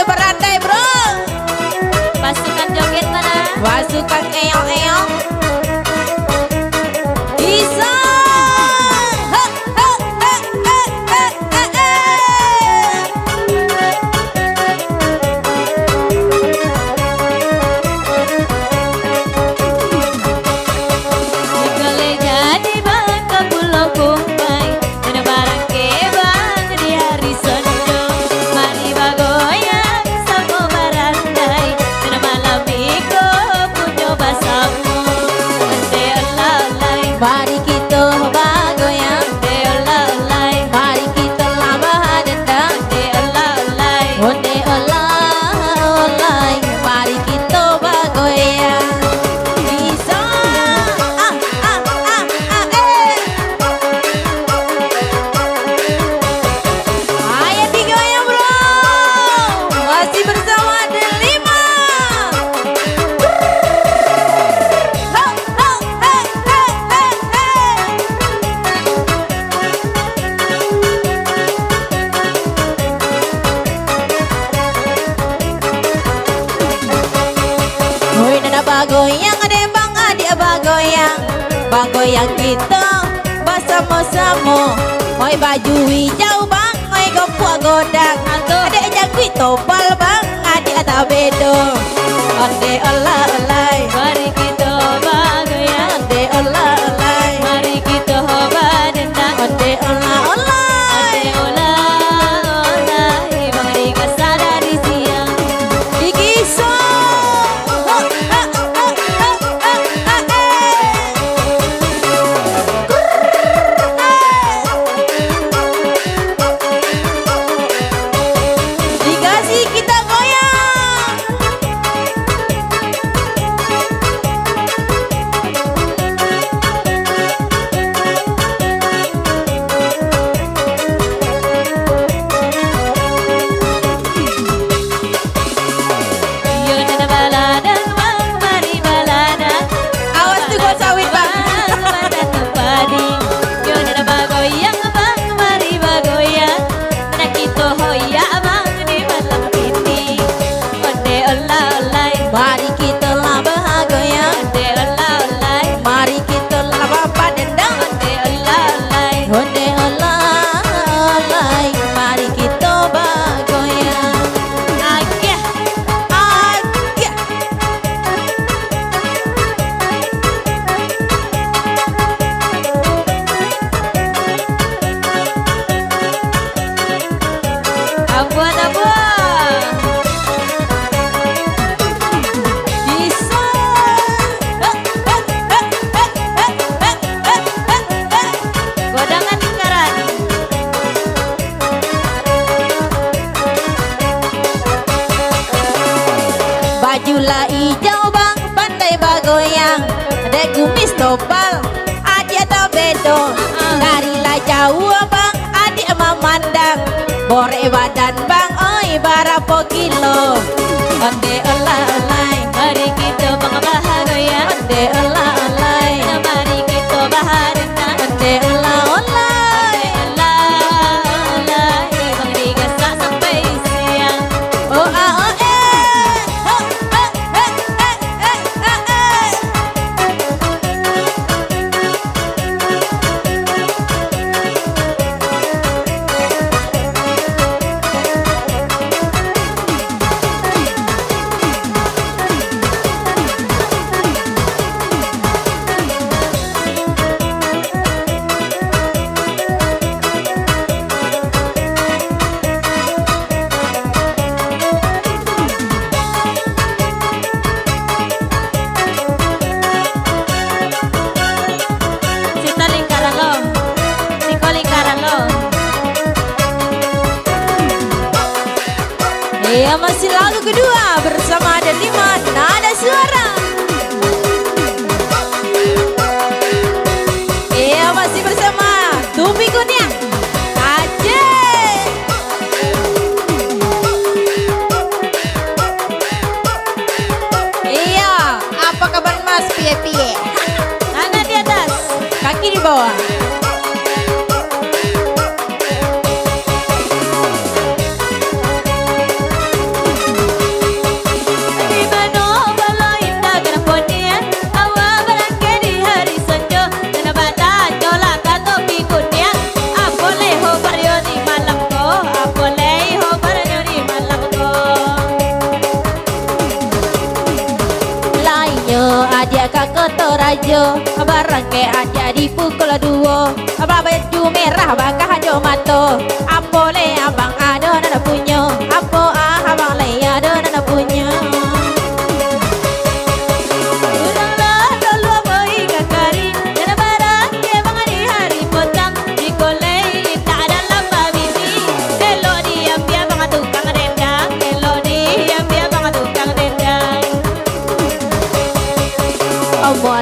kita berandai bro. Pasukan joget mana? Pasukan eyong-eyong bisa. Mari kita bergoyang, mari kita lambah dendang, onde olai, mari kita bergoyang. Bisa, ayo digoyang bro, masih bersama Delima. Bagoyang ade bang adik bagoyang, bagoyang kita bersama-sama. Oi baju hijau bang, oi gopua godang, adik jangkui topal bang, adik tak bedo. Ade olai, Mari kita bergoyang, ade olai, mari kita berdendang. ade olai, Oleh Bang Rika sadari siang. dikiso. Dikasih kita goyang. Yo nana balada, bang mari balada. Awas tuh gua sawit bang. Balada tempadi. Yo nana bagoyang, bang mari bagoyang. Nana kita hoya bang di malam ini. Onde olai, Mari kita lambah goyang, onde olai, mari kita lambah padendang. onde olai. Onde olai, mari kita bergoyang. Agak Agak. abuan. Bisa. Godangan lingkaran. Bajulah hijau bang, pandai bergoyang. Ada kumis topal, adik tak bedo. Darilah jauh bang, adik memandang. Borek badan bang, oi berapa kilo. Onde olai, Mari kita bahagia. onde olai, Mari kita bahagia. onde olai. Bang Rika sak sampai siang. Oh ah oh Sita lingkaran lo. Siko lingkaran lo. Iya masih lagu kedua bersama Delima Nada Suara. Iya masih bersama Tupi Kunyang Aceh. Iya, apa kabar Mas Pie-Pie? Tangan di atas. Kaki di bawah. saja barang ke ada di pukul 2 baju merah bakal hado mato apa le abang ada nana punya apa abang le ada nana punya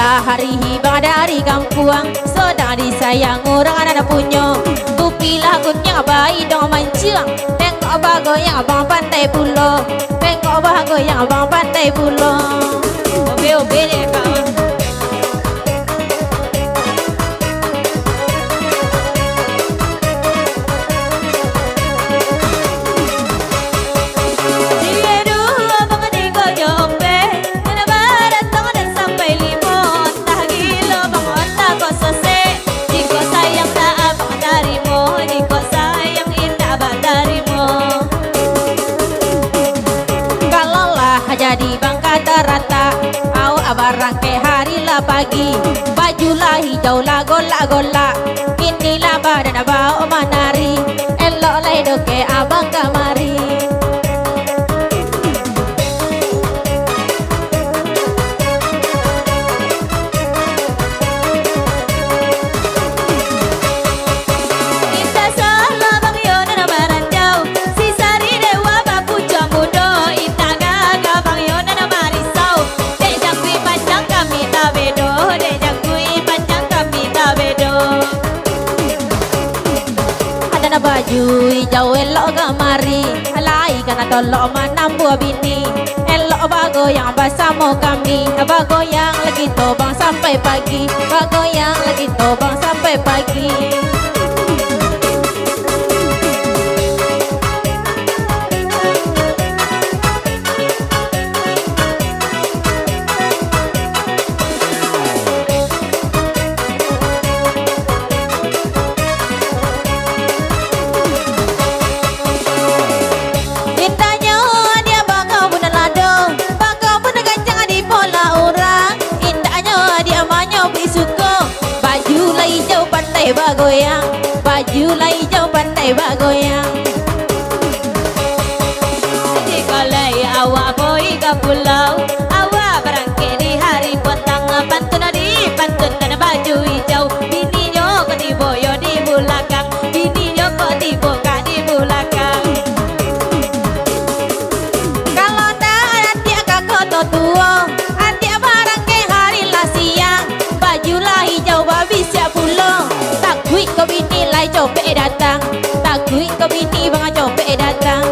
Mula hari hibang dari kampung Sedang disayang orang anak punya Tupilah kunyang bayi dong mancung Tengok bago yang abang pandai pulo Tengok bago yang abang pandai pulo Obe-obe deh kawan jadi bangka terata awak barang ke hari lah pagi bajulah hijau lah golak-golak inilah badan abang menari elok lah hidup ke abang kamari baju hijau elok gamari alai kana tolok manam buah bini elok bago yang bersama kami bago yang lagi tobang sampai pagi bago yang lagi tobang sampai pagi bagoyang baju lah hijau pandai bagoyang dikolai awak boy ke pulau awak berangkat di hari petang pantun di pantun dan baju hijau bini nyo kau di boyo di belakang bini nyo kau di boka di belakang kalau dah adik kakak tua adik berangkat hari lah siang baju lah hijau babi siap pulang takui kau bini lai copek datang takui kau bini bang copek datang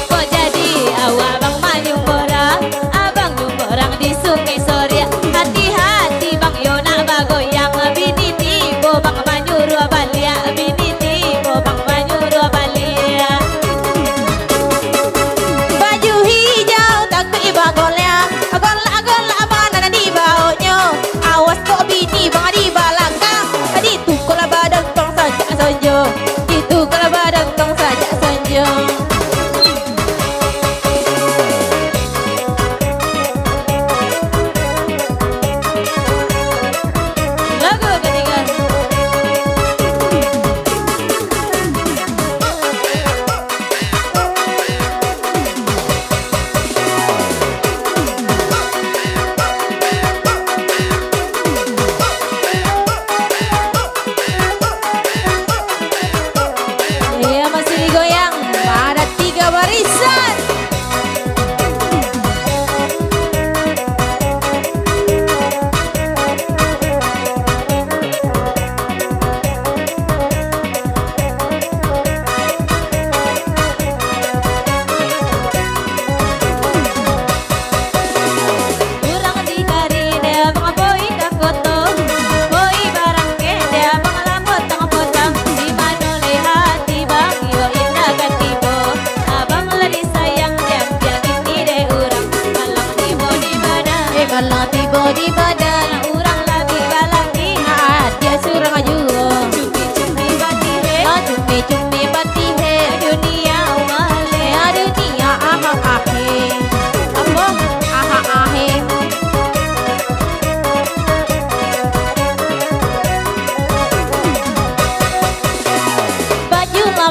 kok jadi awak bang manyung borang abang yung borang di sungai Soria hati-hati bang yo nak bagoyang bini tibo bang manyuru balia bini tibo bang manyuru balia baju hijau takui bagoyang golak-golak mana di bawahnya awas kok bini bang di belakang di tukul badan bang saja saja di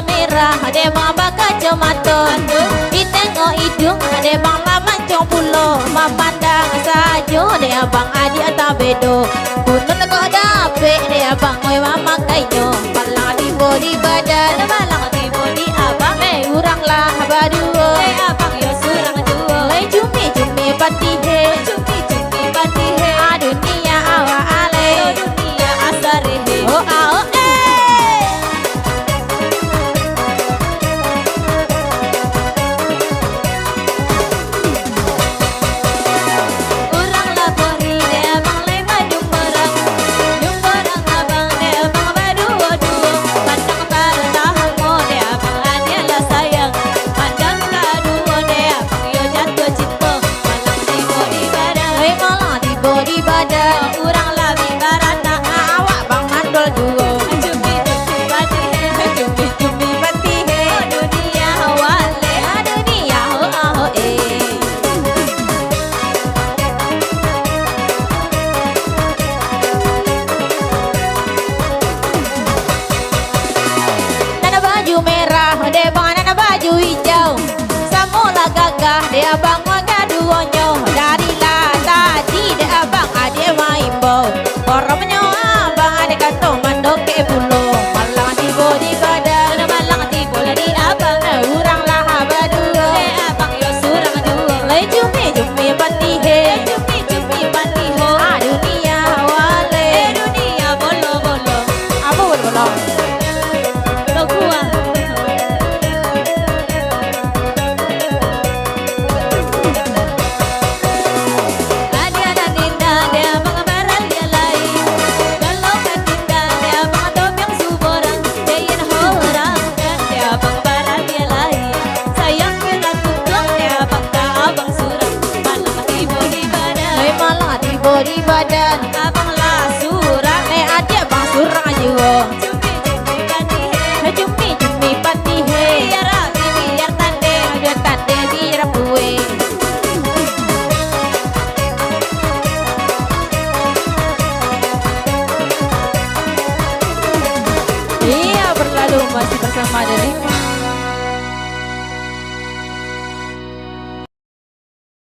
merah Ada bang bakal kacamata Ditengok hidung Ada bang laman cong pulau Memandang saja Dia bang adik tak bedo Punut kau dapet Dia bang oi mama kainyo Malang tibo di badan Malang tibo di abang Urang lah berdua abang yo surang dua Cumi-cumi pati he Cumi-cumi pati he Dunia awak ale dunia asare he Oh ah oh Urang lapori de abang le madung merang Yung berang abang de abang berdua dua Pandang tahan mo de abang adalah sayang Pandang kedua de abang yo jatuh cinta Malang tibo di badan Malang tibo di badan Urang labi barata Awak bang mandol dua Cumi-cumi pati he Cumi-cumi pati he Dunia wale Dunia oh ah oh Nana baju merah, dia bang nana baju hijau. Samula gagah, dia bang waga duonyo. Dari lah tadi dia bang ade main bau. Orang menyoa bang ade kantong mandok ke pulau. Malang tibo di badan, Malang tibo di abang urang lah berdua. de abang yo surang dua Lai cumi-cumi pati he. Cumi-cumi pati ho Dunia wale. dunia bolo-bolo Apa boleh Lo kuah Adiana ninda de abang baral dia lai Kalau katinda de abang tom yang suborang Jayan horang de abang baral dia lai Sayang kita tutup de abang ka abang surang Malang tibo di badan Malang tibo di badan. Abang lah surang Adik bang surang juga. Cumi-cumi pati he Cumi-cumi pati he. Biar rapi biar tande Biar tanda biar kue. Iya berlalu masih bersama Delima.